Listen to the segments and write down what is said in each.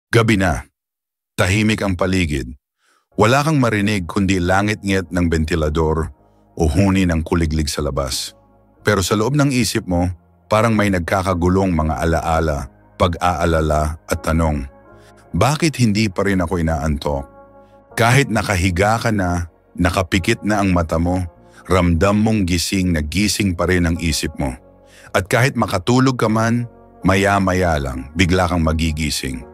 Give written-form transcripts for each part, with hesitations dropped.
Gabi na, tahimik ang paligid. Wala kang marinig kundi langit-ngit ng bentilador o huni ng kuliglig sa labas. Pero sa loob ng isip mo, parang may nagkakagulong mga alaala, pag-aalala at tanong. Bakit hindi pa rin ako inaantok? Kahit nakahiga ka na, nakapikit na ang mata mo, ramdam mong gising na gising pa rin ang isip mo. At kahit makatulog ka man, maya-maya lang, bigla kang magigising.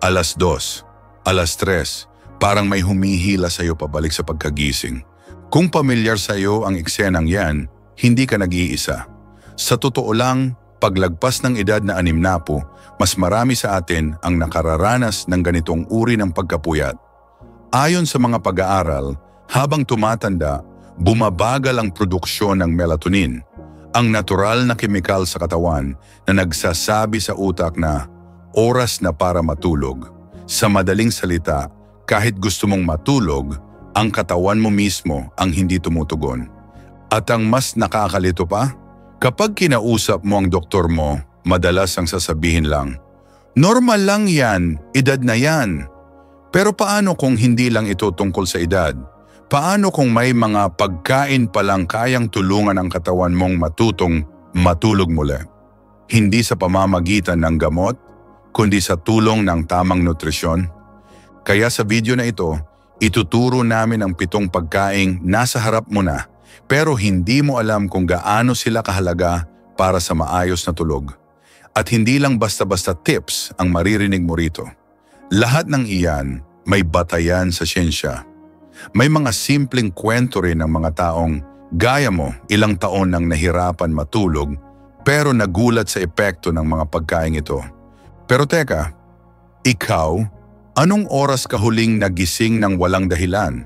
2:00, 3:00, parang may humihila sa iyo pabalik sa pagkagising. Kung pamilyar sa iyo ang eksenang yan, hindi ka nag-iisa. Sa totoo lang, paglagpas ng edad na 60, mas marami sa atin ang nakararanas ng ganitong uri ng pagkapuyat. Ayon sa mga pag-aaral, habang tumatanda, bumabagal ang produksyon ng melatonin, ang natural na kemikal sa katawan na nagsasabi sa utak na oras na para matulog. Sa madaling salita, kahit gusto mong matulog, ang katawan mo mismo ang hindi tumutugon. At ang mas nakakalito pa, kapag kinausap mo ang doktor mo, madalas ang sasabihin lang, normal lang yan, edad na yan. Pero paano kung hindi lang ito tungkol sa edad? Paano kung may mga pagkain palang kayang tulungan ang katawan mong matutong matulog muli? Hindi sa pamamagitan ng gamot, kundi sa tulong ng tamang nutrisyon. Kaya sa video na ito, ituturo namin ang 7 pagkaing nasa harap mo na, pero hindi mo alam kung gaano sila kahalaga para sa maayos na tulog. At hindi lang basta-basta tips ang maririnig mo rito. Lahat ng iyan may batayan sa siyensya. May mga simpleng kwento rin ng mga taong gaya mo ilang taon nang nahirapan matulog pero nagulat sa epekto ng mga pagkain ito. Pero teka, ikaw, anong oras ka huling nagising ng walang dahilan?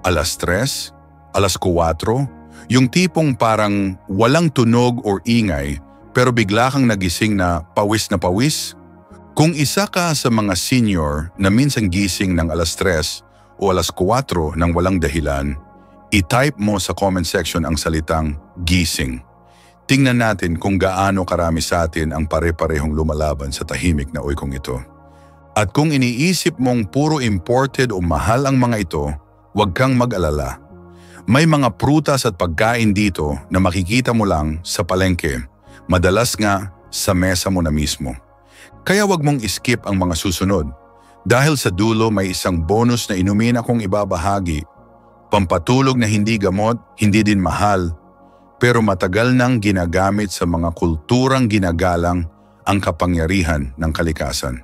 3:00? 4:00? Yung tipong parang walang tunog o ingay pero bigla kang nagising na pawis na pawis? Kung isa ka sa mga senior na minsan gising ng 3:00 o 4:00 ng walang dahilan, i-type mo sa comment section ang salitang gising. Tingnan natin kung gaano karami sa atin ang pare-parehong lumalaban sa tahimik na uykong ito. At kung iniisip mong puro imported o mahal ang mga ito, huwag kang mag-alala. May mga prutas at pagkain dito na makikita mo lang sa palengke, madalas nga sa mesa mo na mismo. Kaya huwag mong skip ang mga susunod. Dahil sa dulo may isang bonus na inumin akong ibabahagi. Pampatulog na hindi gamot, hindi din mahal, pero matagal nang ginagamit sa mga kulturang ginagalang ang kapangyarihan ng kalikasan.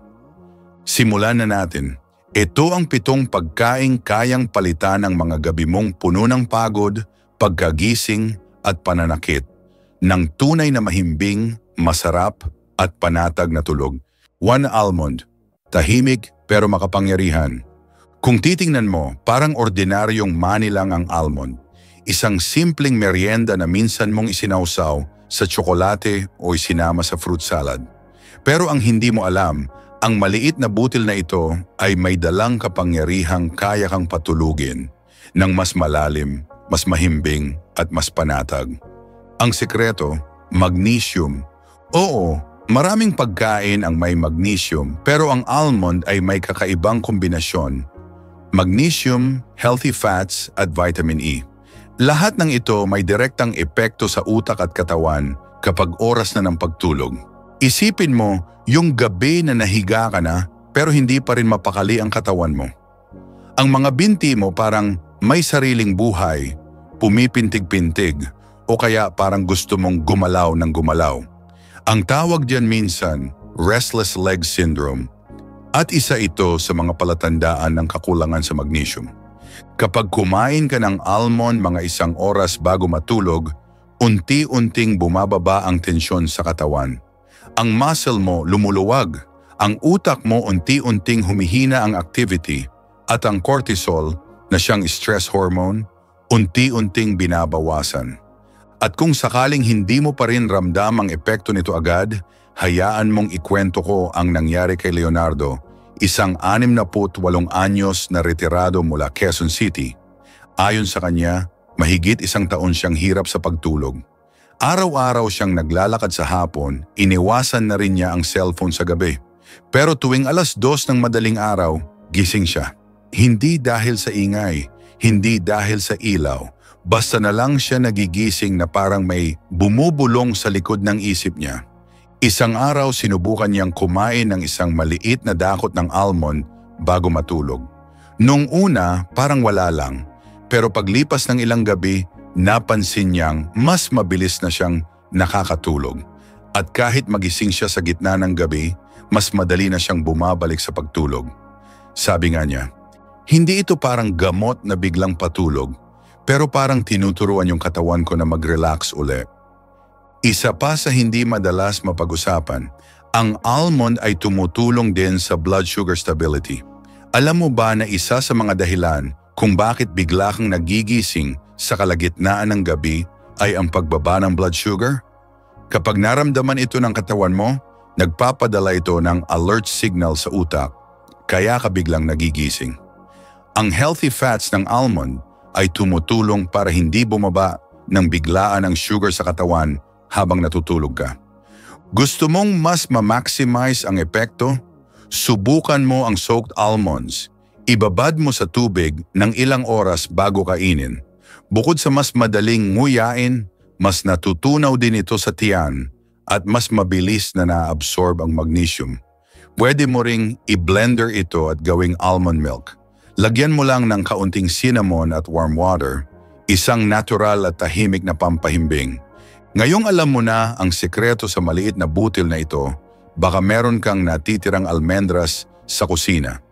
Simulan na natin. Ito ang 7 pagkaing kayang palitan ng mga gabi mong puno ng pagod, pagkagising at pananakit ng tunay na mahimbing, masarap at panatag na tulog. 1 almond, tahimik pero makapangyarihan. Kung titingnan mo, parang ordinaryong mani lang ang almond. Isang simpleng merienda na minsan mong isinawsaw sa tsokolate o isinama sa fruit salad. Pero ang hindi mo alam, ang maliit na butil na ito ay may dalang kapangyarihang kaya kang patulugin ng mas malalim, mas mahimbing at mas panatag. Ang sikreto, magnesium. Oo, maraming pagkain ang may magnesium pero ang almond ay may kakaibang kombinasyon. Magnesium, healthy fats at vitamin E. Lahat ng ito may direktang epekto sa utak at katawan kapag oras na ng pagtulog. Isipin mo yung gabi na nahiga ka na pero hindi pa rin mapakali ang katawan mo. Ang mga binti mo parang may sariling buhay, pumipintig-pintig o kaya parang gusto mong gumalaw ng gumalaw. Ang tawag diyan minsan, restless leg syndrome. At isa ito sa mga palatandaan ng kakulangan sa magnesium. Kapag kumain ka ng almond mga 1 oras bago matulog, unti-unting bumababa ang tensyon sa katawan. Ang muscle mo lumuluwag, ang utak mo unti-unting humihina ang activity, at ang cortisol na siyang stress hormone, unti-unting binabawasan. At kung sakaling hindi mo pa rin ramdam ang epekto nito agad, hayaan mong ikwento ko ang nangyari kay Leonardo, isang 68 anyos na retirado mula Quezon City. Ayon sa kanya, mahigit 1 taon siyang hirap sa pagtulog. Araw-araw siyang naglalakad sa hapon, iniwasan na rin niya ang cellphone sa gabi. Pero tuwing 2:00 ng madaling araw, gising siya. Hindi dahil sa ingay, hindi dahil sa ilaw. Basta na lang siya nagigising na parang may bumubulong sa likod ng isip niya. Isang araw sinubukan niyang kumain ng isang maliit na dakot ng almond bago matulog. Nung una, parang wala lang. Pero paglipas ng ilang gabi, napansin niyang mas mabilis na siyang nakakatulog. At kahit magising siya sa gitna ng gabi, mas madali na siyang bumabalik sa pagtulog. Sabi nga niya, hindi ito parang gamot na biglang patulog, pero parang tinuturuan yung katawan ko na mag-relax uli. Isa pa sa hindi madalas mapag-usapan, ang almond ay tumutulong din sa blood sugar stability. Alam mo ba na isa sa mga dahilan kung bakit bigla kang nagigising sa kalagitnaan ng gabi ay ang pagbaba ng blood sugar? Kapag naramdaman ito ng katawan mo, nagpapadala ito ng alert signal sa utak, kaya ka biglang nagigising. Ang healthy fats ng almond ay tumutulong para hindi bumaba ng biglaan ang sugar sa katawan habang natutulog ka. Gusto mong mas ma-maximize ang epekto? Subukan mo ang soaked almonds. Ibabad mo sa tubig ng ilang oras bago kainin. Bukod sa mas madaling nguyain, mas natutunaw din ito sa tiyan at mas mabilis na na-absorb ang magnesium. Pwede mo ring i-blender ito at gawing almond milk. Lagyan mo lang ng kaunting cinnamon at warm water, isang natural at tahimik na pampahimbing. Ngayong alam mo na ang sekreto sa maliit na butil na ito, baka meron kang natitirang almendras sa kusina.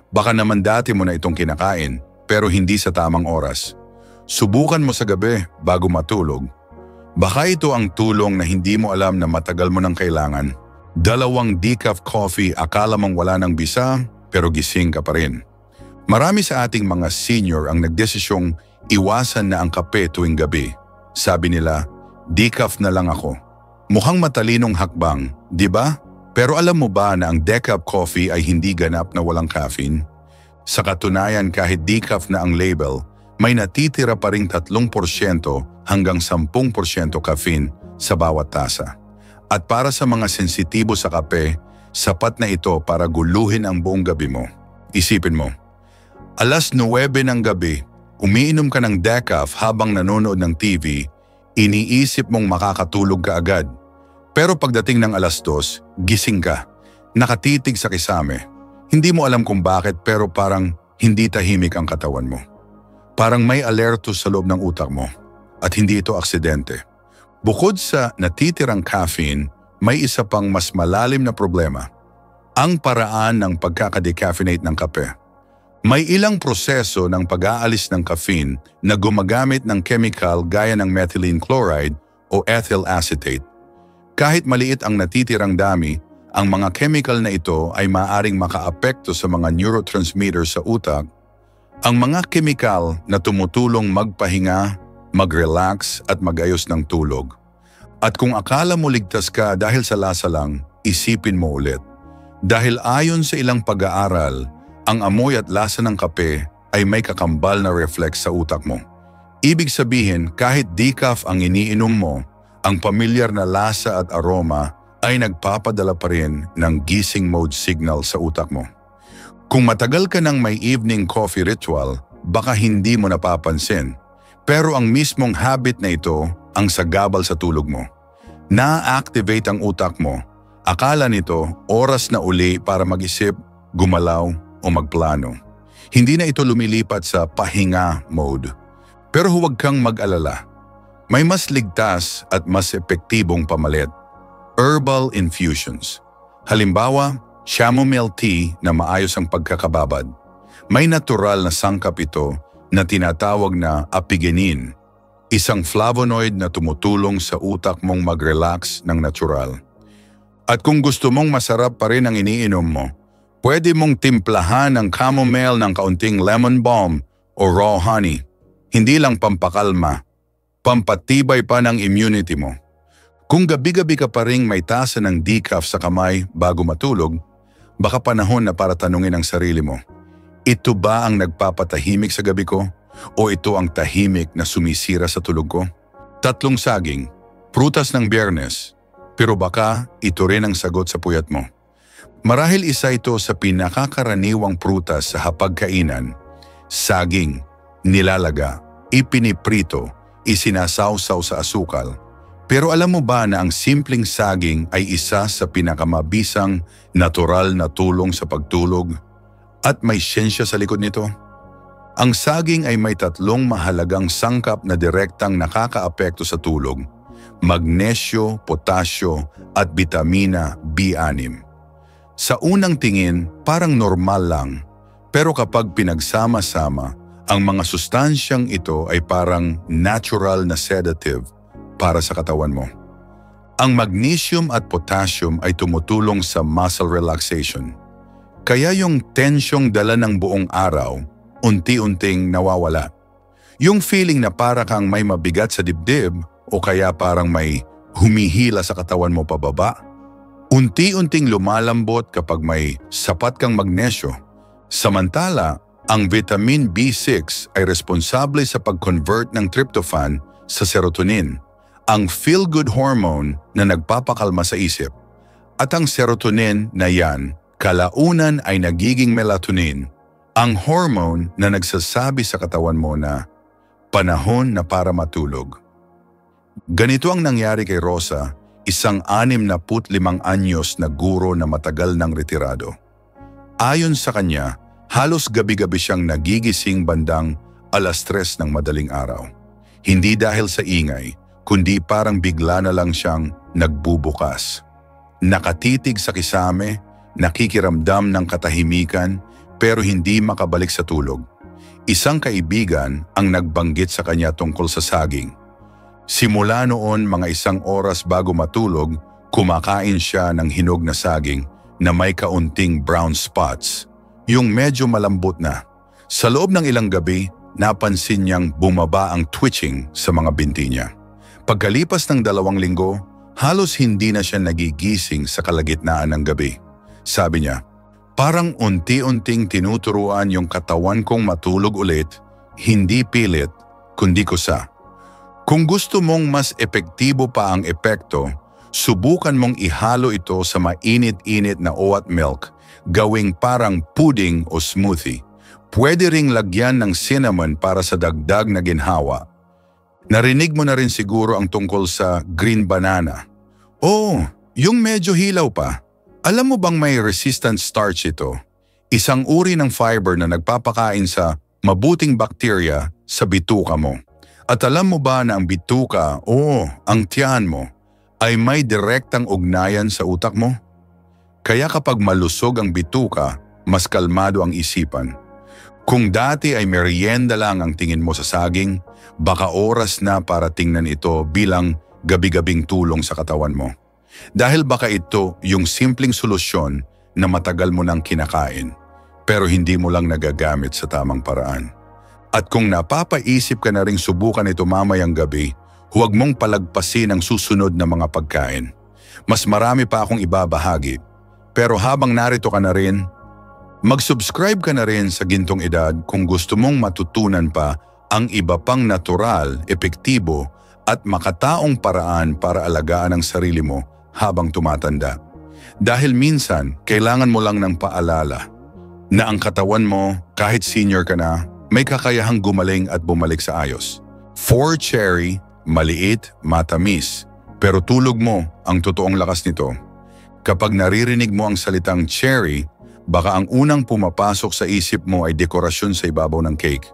Baka naman dati mo na itong kinakain, pero hindi sa tamang oras. Subukan mo sa gabi bago matulog. Baka ito ang tulong na hindi mo alam na matagal mo nang kailangan. 2 decaf coffee, akala mong wala ng bisa, pero gising ka pa rin. Marami sa ating mga senior ang nagdesisyong iwasan na ang kape tuwing gabi. Sabi nila, decaf na lang ako. Mukhang matalinong hakbang, di ba? Pero alam mo ba na ang decaf coffee ay hindi ganap na walang caffeine? Sa katunayan, kahit decaf na ang label, may natitira pa ring 3% hanggang 10% caffeine sa bawat tasa. At para sa mga sensitibo sa kape, sapat na ito para guluhin ang buong gabi mo. Isipin mo, 9:00 ng gabi, umiinom ka ng decaf habang nanonood ng TV, iniisip mong makakatulog ka agad. Pero pagdating ng 2:00, gising ka, nakatitig sa kisame. Hindi mo alam kung bakit pero parang hindi tahimik ang katawan mo. Parang may alerto sa loob ng utak mo at hindi ito aksidente. Bukod sa natitirang caffeine, may isa pang mas malalim na problema. Ang paraan ng pagkakadecaffeinate ng kape. May ilang proseso ng pag-aalis ng caffeine na gumagamit ng chemical gaya ng methylene chloride o ethyl acetate. Kahit maliit ang natitirang dami, ang mga chemical na ito ay maaaring makaapekto sa mga neurotransmitters sa utak. Ang mga kemikal na tumutulong magpahinga, mag-relax at mag-ayos ng tulog. At kung akala mo ligtas ka dahil sa lasa lang, isipin mo ulit. Dahil ayon sa ilang pag-aaral, ang amoy at lasa ng kape ay may kakambal na reflex sa utak mo. Ibig sabihin, kahit decaf ang iniinom mo, ang pamilyar na lasa at aroma ay nagpapadala pa rin ng gising mode signal sa utak mo. Kung matagal ka ng may evening coffee ritual, baka hindi mo napapansin. Pero ang mismong habit na ito ang sagabal sa tulog mo. Na-activate ang utak mo. Akala nito oras na uli para mag-isip, gumalaw o magplano. Hindi na ito lumilipat sa pahinga mode. Pero huwag kang mag-alala. May mas ligtas at mas epektibong pamalit. Herbal infusions. Halimbawa, chamomile tea na maayos ang pagkakababad. May natural na sangkap ito na tinatawag na apigenin, isang flavonoid na tumutulong sa utak mong mag-relax ng natural. At kung gusto mong masarap pa rin ang iniinom mo, pwede mong timplahan ng chamomile ng kaunting lemon balm o raw honey. Hindi lang pampakalma, pampatibay pa ng immunity mo. Kung gabi-gabi ka pa ring may tasa ng decaf sa kamay bago matulog, baka panahon na para tanungin ang sarili mo, ito ba ang nagpapatahimik sa gabi ko o ito ang tahimik na sumisira sa tulog ko? 3 saging, prutas ng Biyernes, pero baka ito rin ang sagot sa puyat mo. Marahil isa ito sa pinakakaraniwang prutas sa hapagkainan, saging, nilalaga, ipiniprito, isinasawsaw sa asukal. Pero alam mo ba na ang simpleng saging ay isa sa pinakamabisang natural na tulong sa pagtulog? At may siyensya sa likod nito? Ang saging ay may 3 mahalagang sangkap na direktang nakakaapekto sa tulog: magnesyo, potasyo at bitamina B6. Sa unang tingin, parang normal lang, pero kapag pinagsama-sama, ang mga sustansyang ito ay parang natural na sedative para sa katawan mo. Ang magnesium at potassium ay tumutulong sa muscle relaxation. Kaya yung tensyong dala ng buong araw, unti-unting nawawala. Yung feeling na para kang may mabigat sa dibdib o kaya parang may humihila sa katawan mo pababa, unti-unting lumalambot kapag may sapat kang magnesyo. Samantala, ang vitamin B6 ay responsable sa pag-convert ng tryptophan sa serotonin, ang feel-good hormone na nagpapakalma sa isip. At ang serotonin na yan, kalaunan ay nagiging melatonin, ang hormone na nagsasabi sa katawan mo na panahon na para matulog. Ganito ang nangyari kay Rosa, isang 65 anyos na guro na matagal nang retirado. Ayon sa kanya, halos gabi-gabi siyang nagigising bandang 3:00 ng madaling araw. Hindi dahil sa ingay, kundi parang bigla na lang siyang nagbubukas. Nakatitig sa kisame, nakikiramdam ng katahimikan, pero hindi makabalik sa tulog. Isang kaibigan ang nagbanggit sa kanya tungkol sa saging. Simula noon, mga 1 oras bago matulog, kumakain siya ng hinog na saging na may kaunting brown spots, yung medyo malambot na. Sa loob ng ilang gabi, napansin niyang bumaba ang twitching sa mga binti niya. Pagkalipas ng 2 linggo, halos hindi na siya nagigising sa kalagitnaan ng gabi. Sabi niya, parang unti-unting tinuturuan yung katawan kong matulog ulit, hindi pilit, kundi kusa. Kung gusto mong mas epektibo pa ang epekto, subukan mong ihalo ito sa mainit-init na oat milk, gawing parang pudding o smoothie. Pwede ring lagyan ng cinnamon para sa dagdag na ginhawa. Narinig mo na rin siguro ang tungkol sa green banana. Oh, yung medyo hilaw pa. Alam mo bang may resistant starch ito? Isang uri ng fiber na nagpapakain sa mabuting bakterya sa bituka mo. At alam mo ba na ang bituka o ang tiyan mo ay may direktang ugnayan sa utak mo? Kaya kapag malusog ang bituka, mas kalmado ang isipan. Kung dati ay merienda lang ang tingin mo sa saging, baka oras na para tingnan ito bilang gabi-gabing tulong sa katawan mo. Dahil baka ito yung simpleng solusyon na matagal mo nang kinakain, pero hindi mo lang nagagamit sa tamang paraan. At kung napapaisip ka na ring subukan ito mamayang gabi, huwag mong palagpasin ang susunod na mga pagkain. Mas marami pa akong ibabahagi, pero habang narito ka na rin, mag-subscribe ka na rin sa Gintong Edad kung gusto mong matutunan pa ang iba pang natural, epektibo at makataong paraan para alagaan ang sarili mo habang tumatanda. Dahil minsan, kailangan mo lang ng paalala na ang katawan mo, kahit senior ka na, may kakayahang gumaling at bumalik sa ayos. 4 cherry, maliit, matamis, pero tulog mo ang totoong lakas nito. Kapag naririnig mo ang salitang cherry, baka ang unang pumapasok sa isip mo ay dekorasyon sa ibabaw ng cake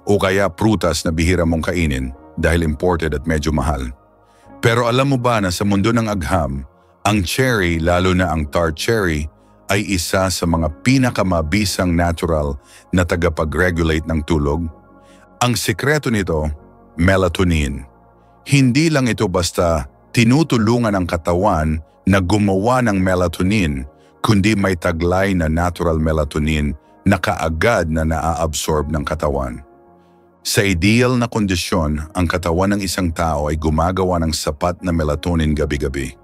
o kaya prutas na bihira mong kainin dahil imported at medyo mahal. Pero alam mo ba na sa mundo ng agham, ang cherry, lalo na ang tart cherry, ay isa sa mga pinakamabisang natural na tagapag-regulate ng tulog? Ang sikreto nito, melatonin. Hindi lang ito basta tinutulungan ang katawan na gumawa ng melatonin, kundi may taglay na natural melatonin na kaagad na naa-absorb ng katawan. Sa ideal na kondisyon, ang katawan ng isang tao ay gumagawa ng sapat na melatonin gabi-gabi.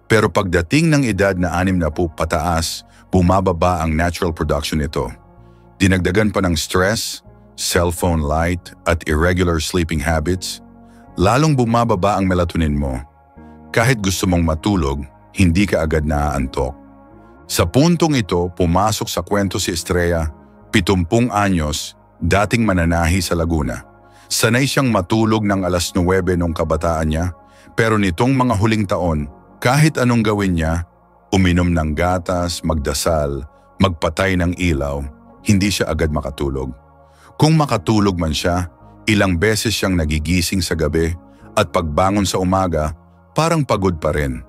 Pero pagdating ng edad na 60 pataas, bumababa ang natural production nito. Dinagdagan pa ng stress, cellphone light at irregular sleeping habits, lalong bumababa ang melatonin mo. Kahit gusto mong matulog, hindi ka agad naaantok. Sa puntong ito, pumasok sa kwento si Estrella, 70 anyos, dating mananahi sa Laguna. Sanay siyang matulog ng alas 9 nung kabataan niya, pero nitong mga huling taon, kahit anong gawin niya, uminom ng gatas, magdasal, magpatay ng ilaw, hindi siya agad makatulog. Kung makatulog man siya, ilang beses siyang nagigising sa gabi at pagbangon sa umaga, parang pagod pa rin.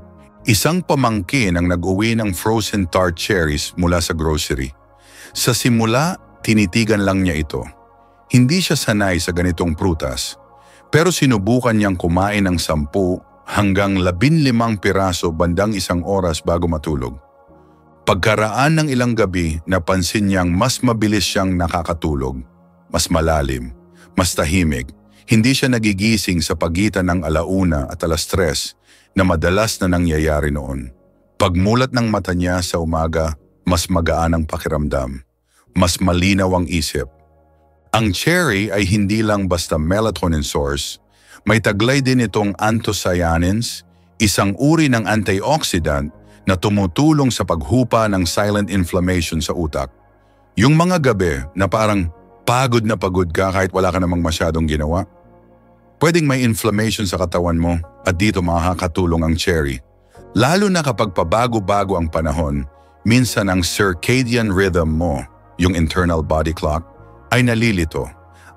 Isang pamangkin ang nag-uwi ng frozen tart cherries mula sa grocery. Sa simula, tinitigan lang niya ito. Hindi siya sanay sa ganitong prutas, pero sinubukan niyang kumain ng 10 hanggang 15 piraso bandang 1 oras bago matulog. Pagkaraan ng ilang gabi, napansin niyang mas mabilis siyang nakakatulog, mas malalim, mas tahimik. Hindi siya nagigising sa pagitan ng 1:00 at 3:00 na madalas na nangyayari noon. Pagmulat ng mata niya sa umaga, mas magaan ang pakiramdam, mas malinaw ang isip. Ang cherry ay hindi lang basta melatonin source, may taglay din itong anthocyanins, isang uri ng antioxidant na tumutulong sa paghupa ng silent inflammation sa utak. Yung mga gabi na parang pagod na pagod ka kahit wala ka namang masyadong ginawa, pwedeng may inflammation sa katawan mo at dito makakatulong ang cherry. Lalo na kapag pabago-bago ang panahon, minsan ang circadian rhythm mo, yung internal body clock, ay nalilito.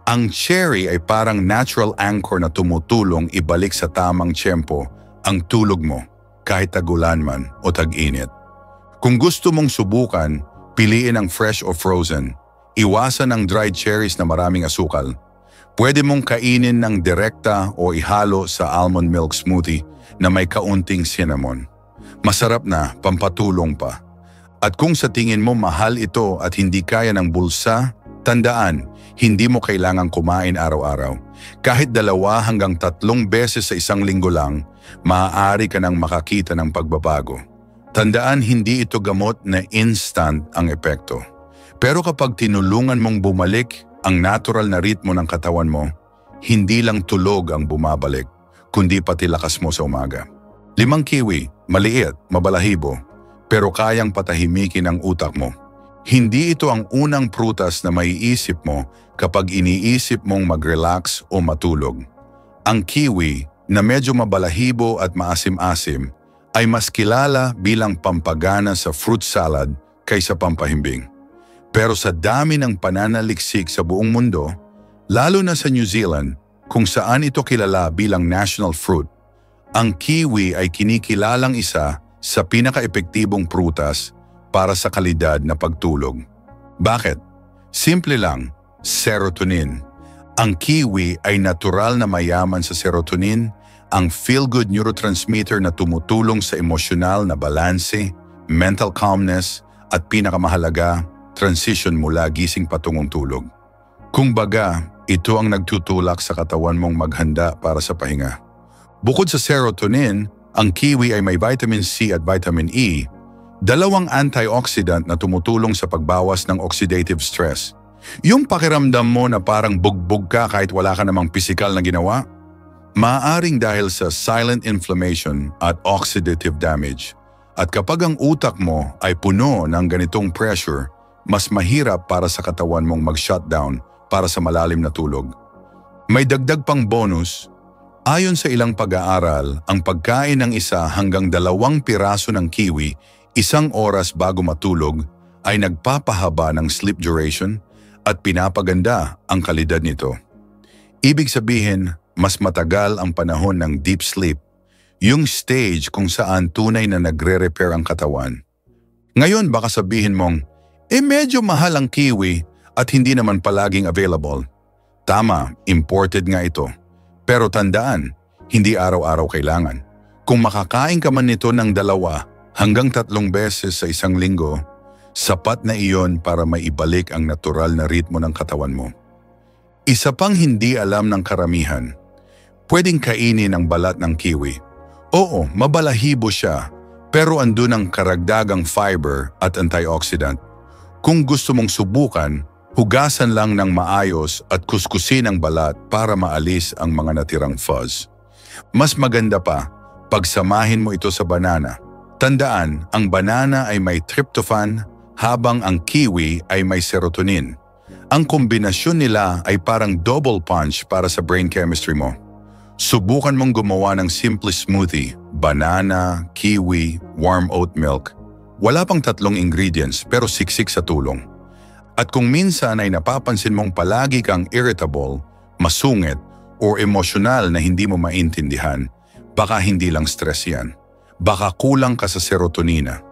Ang cherry ay parang natural anchor na tumutulong ibalik sa tamang tiyempo ang tulog mo, kahit tagulan man o tag-init. Kung gusto mong subukan, piliin ang fresh o frozen. Iwasan ang dried cherries na maraming asukal. Pwede mong kainin ng direkta o ihalo sa almond milk smoothie na may kaunting cinnamon. Masarap na, pampatulong pa. At kung sa tingin mo mahal ito at hindi kaya ng bulsa, tandaan, hindi mo kailangang kumain araw-araw. Kahit 2 hanggang 3 beses sa isang linggo lang, maaari ka nang makakita ng pagbabago. Tandaan, hindi ito gamot na instant ang epekto. Pero kapag tinulungan mong bumalik ang natural na ritmo ng katawan mo, hindi lang tulog ang bumabalik, kundi pati lakas mo sa umaga. 5 kiwi, maliit, mabalahibo, pero kayang patahimikin ang utak mo. Hindi ito ang unang prutas na maiisip mo kapag iniisip mong mag-relax o matulog. Ang kiwi, na medyo mabalahibo at maasim-asim, ay mas kilala bilang pampagana sa fruit salad kaysa pampahimbing. Pero sa dami ng pananaliksik sa buong mundo, lalo na sa New Zealand, kung saan ito kilala bilang national fruit, ang kiwi ay kinikilalang isa sa pinaka-epektibong prutas para sa kalidad na pagtulog. Bakit? Simple lang, serotonin. Ang kiwi ay natural na mayaman sa serotonin, ang feel-good neurotransmitter na tumutulong sa emosyonal na balanse, mental calmness, at pinakamahalaga, transition mula gising patungong tulog. Kung baga, ito ang nagtutulak sa katawan mong maghanda para sa pahinga. Bukod sa serotonin, ang kiwi ay may vitamin C at vitamin E, 2 antioxidant na tumutulong sa pagbawas ng oxidative stress. Yung pakiramdam mo na parang bugbog ka kahit wala ka namang pisikal na ginawa, maaaring dahil sa silent inflammation at oxidative damage. At kapag ang utak mo ay puno ng ganitong pressure, mas mahirap para sa katawan mong mag-shutdown para sa malalim na tulog. May dagdag pang bonus. Ayon sa ilang pag-aaral, ang pagkain ng 1 hanggang 2 piraso ng kiwi 1 oras bago matulog ay nagpapahaba ng sleep duration at pinapaganda ang kalidad nito. Ibig sabihin, mas matagal ang panahon ng deep sleep, yung stage kung saan tunay na nagre-repair ang katawan. Ngayon baka sabihin mong, medyo mahal ang kiwi at hindi naman palaging available. Tama, imported nga ito. Pero tandaan, hindi araw-araw kailangan. Kung makakain ka man nito ng 2 hanggang 3 beses sa isang linggo, sapat na iyon para maibalik ang natural na ritmo ng katawan mo. Isa pang hindi alam ng karamihan, pwedeng kainin ang balat ng kiwi. Oo, mabalahibo siya, pero andun ang karagdagang fiber at antioxidant. Kung gusto mong subukan, hugasan lang ng maayos at kuskusin ang balat para maalis ang mga natirang fuzz. Mas maganda pa, pagsamahin mo ito sa banana. Tandaan, ang banana ay may tryptophan habang ang kiwi ay may serotonin. Ang kombinasyon nila ay parang double punch para sa brain chemistry mo. Subukan mong gumawa ng simple smoothie, banana, kiwi, warm oat milk. Wala pang 3 ingredients pero siksik sa tulong. At kung minsan ay napapansin mong palagi kang irritable, masungit, o emosyonal na hindi mo maintindihan, baka hindi lang stress yan. Baka kulang ka sa serotonina.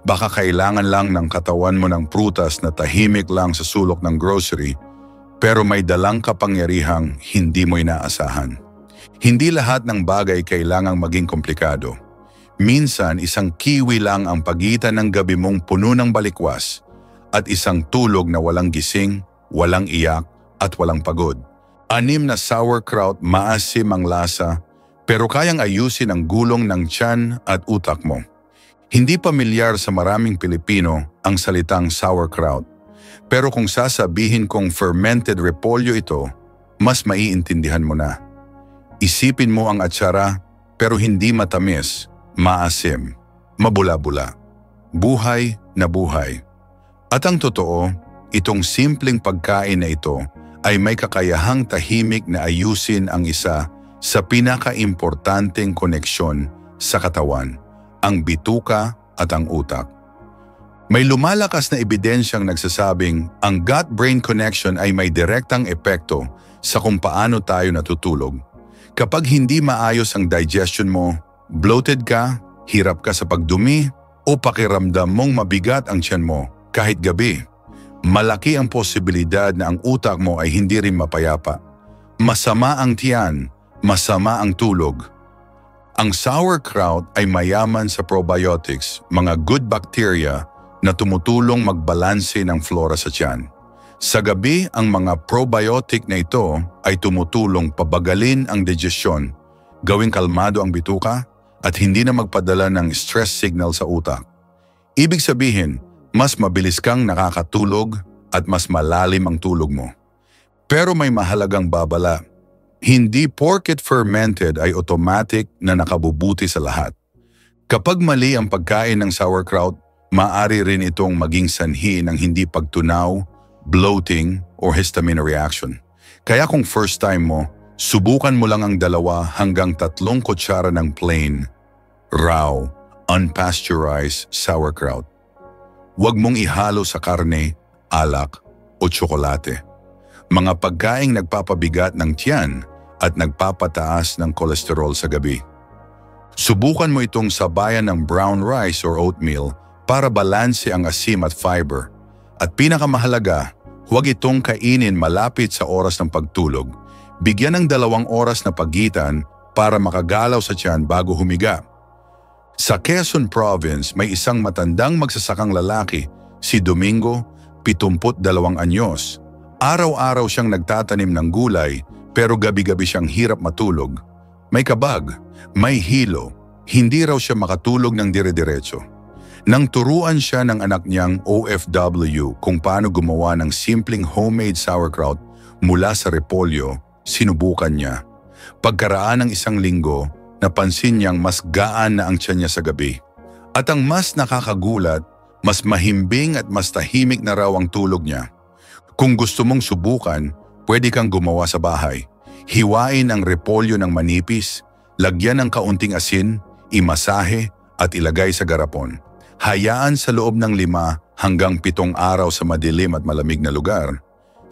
Baka kailangan lang ng katawan mo ng prutas na tahimik lang sa sulok ng grocery, pero may dalang kapangyarihang hindi mo inaasahan. Hindi lahat ng bagay kailangang maging komplikado. Minsan, isang kiwi lang ang pagitan ng gabi mong puno ng balikwas at isang tulog na walang gising, walang iyak at walang pagod. 6 na sauerkraut, maasim ang lasa, pero kayang ayusin ang gulong ng tiyan at utak mo. Hindi pamilyar sa maraming Pilipino ang salitang sauerkraut, pero kung sasabihin kong fermented repolyo ito, mas maiintindihan mo na. Isipin mo ang atsara, pero hindi matamis, maasim, mabula-bula. Buhay na buhay. At ang totoo, itong simpleng pagkain na ito ay may kakayahang tahimik na ayusin ang isa sa pinaka-importanteng koneksyon sa katawan, ang bituka at ang utak. May lumalakas na ebidensyang nagsasabing ang gut-brain connection ay may direktang epekto sa kung paano tayo natutulog. Kapag hindi maayos ang digestion mo, bloated ka, hirap ka sa pagdumi, o pakiramdam mong mabigat ang tiyan mo kahit gabi, malaki ang posibilidad na ang utak mo ay hindi rin mapayapa. Masama ang tiyan, masama ang tulog. Ang sauerkraut ay mayaman sa probiotics, mga good bacteria na tumutulong magbalanse ng flora sa tiyan. Sa gabi, ang mga probiotic na ito ay tumutulong pabagalin ang digestion, gawing kalmado ang bituka, at hindi na magpadala ng stress signal sa utak. Ibig sabihin, mas mabilis kang nakakatulog at mas malalim ang tulog mo. Pero may mahalagang babala. Hindi porket fermented ay automatic na nakabubuti sa lahat. Kapag mali ang pagkain ng sauerkraut, maaari rin itong maging sanhi ng hindi pagtunaw, bloating, or histamine reaction. Kaya kung first time mo, subukan mo lang ang 2 hanggang 3 kutsara ng plain, raw, unpasteurized sauerkraut. Huwag mong ihalo sa karne, alak, o tsokolate. Mga pagkaing nagpapabigat ng tiyan at nagpapataas ng kolesterol sa gabi. Subukan mo itong sabayan ng brown rice or oatmeal para balanse ang asim at fiber. At pinakamahalaga, huwag itong kainin malapit sa oras ng pagtulog. Bigyan ng 2 oras na pagitan para makagalaw sa tiyan bago humiga. Sa Quezon Province, may isang matandang magsasakang lalaki, si Domingo, 72 anyos. Araw-araw siyang nagtatanim ng gulay, pero gabi-gabi siyang hirap matulog. May kabag, may hilo, hindi raw siya makatulog ng dire-diretso. Nang turuan siya ng anak niyang OFW kung paano gumawa ng simpleng homemade sauerkraut mula sa repolyo, sinubukan niya. Pagkaraan ng 1 linggo, napansin niyang mas gaan na ang tiyan niya sa gabi. At ang mas nakakagulat, mas mahimbing at mas tahimik na raw ang tulog niya. Kung gusto mong subukan, pwede kang gumawa sa bahay. Hiwain ang repolyo ng manipis, lagyan ng kaunting asin, imasahe at ilagay sa garapon. Hayaan sa loob ng 5 hanggang 7 araw sa madilim at malamig na lugar.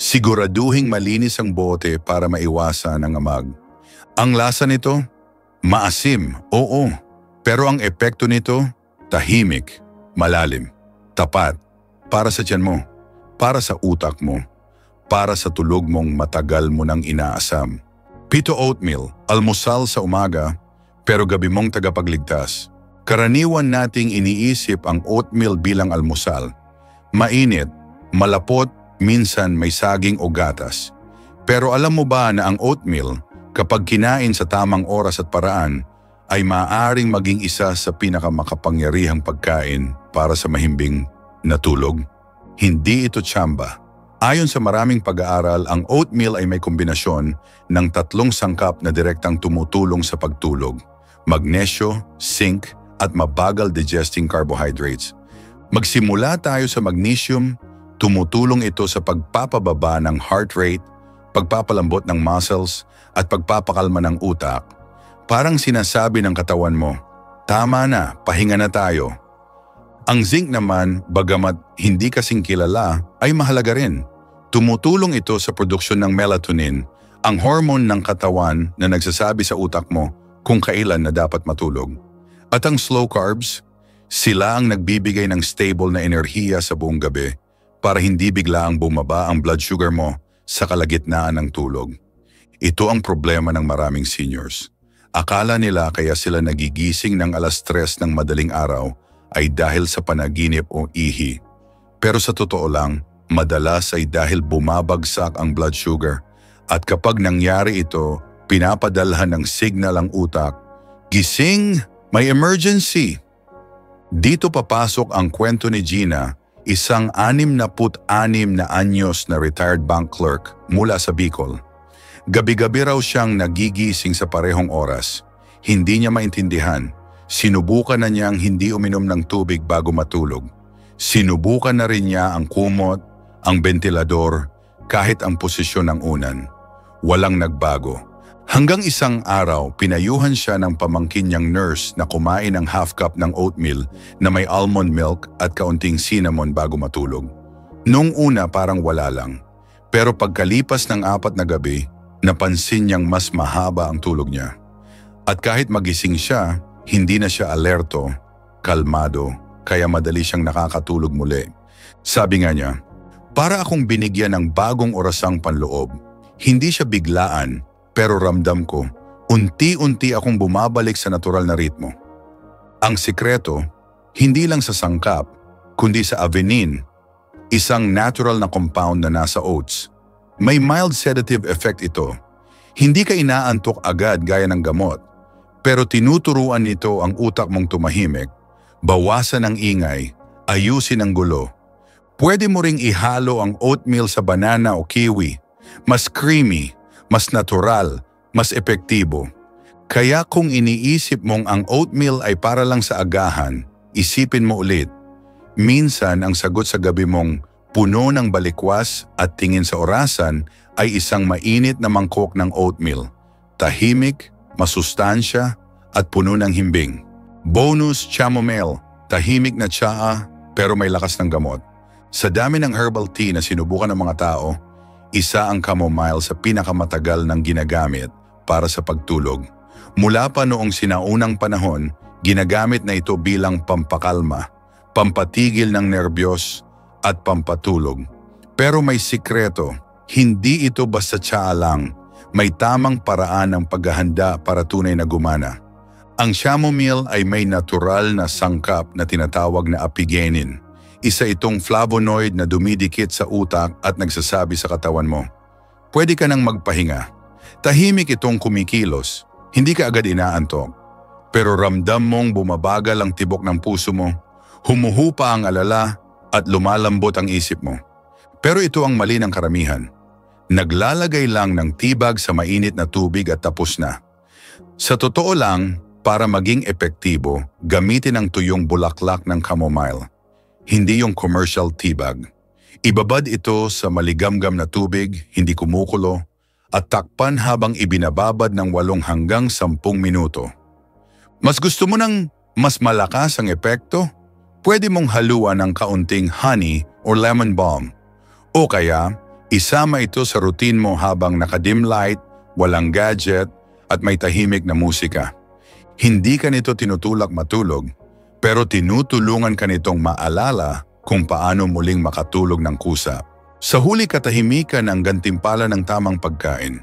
Siguraduhing malinis ang bote para maiwasan ang amag. Ang lasa nito? Maasim, oo. Pero ang epekto nito, tahimik, malalim, tapat, para sa tiyan mo, para sa utak mo, para sa tulog mong matagal mo nang inaasam. Pito oatmeal, almusal sa umaga, pero gabi mong tagapagligtas. Karaniwan nating iniisip ang oatmeal bilang almusal. Mainit, malapot, minsan may saging o gatas. Pero alam mo ba na ang oatmeal, kapag kinain sa tamang oras at paraan, ay maaaring maging isa sa pinakamakapangyarihang pagkain para sa mahimbing na tulog? Hindi ito tsamba. Ayon sa maraming pag-aaral, ang oatmeal ay may kombinasyon ng 3 sangkap na direktang tumutulong sa pagtulog: magnesyo, zinc, at mabagal digesting carbohydrates. Magsimula tayo sa magnesium. Tumutulong ito sa pagpapababa ng heart rate, pagpapalambot ng muscles, at pagpapakalma ng utak. Parang sinasabi ng katawan mo, tama na, pahinga na tayo. Ang zinc naman, bagamat hindi kasing kilala, ay mahalaga rin. Tumutulong ito sa produksyon ng melatonin, ang hormone ng katawan na nagsasabi sa utak mo kung kailan na dapat matulog. At ang slow carbs, sila ang nagbibigay ng stable na enerhiya sa buong gabi para hindi biglaang bumaba ang blood sugar mo sa kalagitnaan ng tulog. Ito ang problema ng maraming seniors. Akala nila kaya sila nagigising ng 3:00 ng madaling araw ay dahil sa panaginip o ihi. Pero sa totoo lang, madalas ay dahil bumabagsak ang blood sugar at kapag nangyari ito, pinapadalhan ng signal ang utak, gising, may emergency! Dito papasok ang kwento ni Gina, isang 66 na anyos na retired bank clerk mula sa Bicol. Gabi-gabi raw siyang nagigising sa parehong oras. Hindi niya maintindihan. Sinubukan na niyang hindi uminom ng tubig bago matulog. Sinubukan na rin niya ang kumot, ang bentilador, kahit ang posisyon ng unan. Walang nagbago. Hanggang isang araw, pinayuhan siya ng pamangkin niyang nurse na kumain ng half cup ng oatmeal na may almond milk at kaunting cinnamon bago matulog. Nung una parang wala lang. Pero pagkalipas ng 4 na gabi, napansin niyang mas mahaba ang tulog niya. At kahit magising siya, hindi na siya alerto, kalmado, kaya madali siyang nakakatulog muli. Sabi nga niya, para akong binigyan ng bagong orasang panloob. Hindi siya biglaan, pero ramdam ko, unti-unti akong bumabalik sa natural na ritmo. Ang sikreto, hindi lang sa sangkap, kundi sa avenin, isang natural na compound na nasa oats. May mild sedative effect ito. Hindi ka inaantok agad gaya ng gamot, pero tinuturuan nito ang utak mong tumahimik, bawasan ang ingay, ayusin ang gulo. Pwede mo ring ihalo ang oatmeal sa banana o kiwi, mas creamy, mas natural, mas epektibo. Kaya kung iniisip mong ang oatmeal ay para lang sa agahan, isipin mo ulit. Minsan ang sagot sa gabi mong puno ng balikwas at tingin sa orasan ay isang mainit na mangkok ng oatmeal. Tahimik, masustansya at puno ng himbing. Bonus chamomile, tahimik na tsaa pero may lakas ng gamot. Sa dami ng herbal tea na sinubukan ng mga tao, isa ang chamomile sa pinakamatagal ng ginagamit para sa pagtulog. Mula pa noong sinaunang panahon, ginagamit na ito bilang pampakalma, pampatigil ng nerbiyos at pampatulog. Pero may sikreto, hindi ito basta tsaa lang, may tamang paraan ng paghahanda para tunay na gumana. Ang chamomile ay may natural na sangkap na tinatawag na apigenin. Isa itong flavonoid na dumidikit sa utak at nagsasabi sa katawan mo, pwede ka nang magpahinga. Tahimik itong kumikilos, hindi ka agad inaantok. Pero ramdam mong bumabagal ang tibok ng puso mo, humuhupa ang alala at lumalambot ang isip mo. Pero ito ang mali ng karamihan. Naglalagay lang ng tibag sa mainit na tubig at tapos na. Sa totoo lang, para maging epektibo, gamitin ang tuyong bulaklak ng chamomile. Hindi yung commercial tibag. Ibabad ito sa maligamgam na tubig, hindi kumukulo, at takpan habang ibinababad ng 8 hanggang 10 minuto. Mas gusto mo ng mas malakas ang epekto? Pwede mong haluan ng kaunting honey or lemon balm. O kaya, isama ito sa routine mo habang nakadim light, walang gadget, at may tahimik na musika. Hindi ka nito tinutulak matulog, pero tinutulungan ka nitong maalala kung paano muling makatulog ng kusa. Sa huli katahimikan ang gantimpala ng tamang pagkain.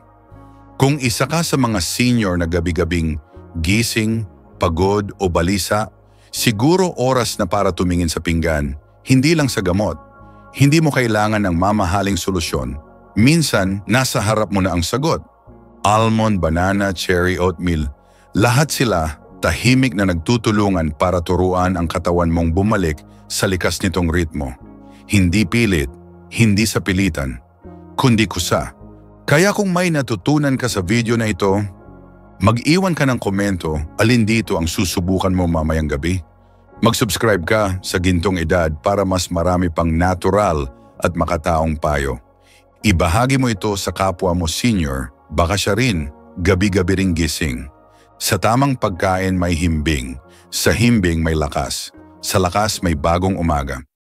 Kung isa ka sa mga senior na gabi-gabing gising, pagod o balisa, siguro oras na para tumingin sa pinggan, hindi lang sa gamot. Hindi mo kailangan ng mamahaling solusyon. Minsan, nasa harap mo na ang sagot. Almond, banana, cherry, oatmeal, lahat sila tahimik na nagtutulungan para turuan ang katawan mong bumalik sa likas nitong ritmo. Hindi pilit, hindi sa pilitan, kundi kusa. Kaya kung may natutunan ka sa video na ito, Mag-iwan ka ng komento, alin dito ang susubukan mo mamayang gabi? Mag-subscribe ka sa Gintong Edad para mas marami pang natural at makataong payo. Ibahagi mo ito sa kapwa mo senior, baka siya rin gabi-gabi ring gising. Sa tamang pagkain may himbing, sa himbing may lakas, sa lakas may bagong umaga.